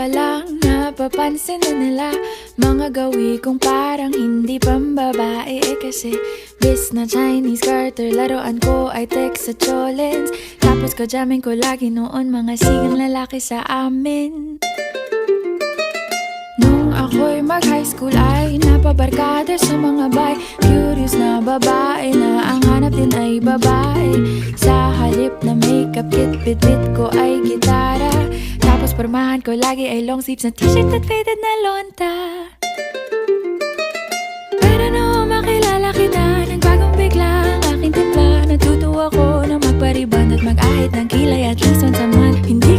lang napapansin na nila mga gawi kong parang hindi pambabae. Kasi bis na Chinese Carter, laruan ko ay text sa cholens. Tapos kajamin ko lagi noon mga sigang lalaki sa amin. Nung ako'y mag-high school ay napabarkada sa mga bay. Curious na babae na ang hanap din ay babae. Sa halip na makeup kit, bit-bit ko ay gitara. Tapos pormahan ko lagi ay long sleeves na t-shirt at faded na lonta. Pero nung makilala kita, nagbagong bigla ang aking timpla. Natutuwa ko na magpariban at mag-ahit ng kilay at least once a month. Hindi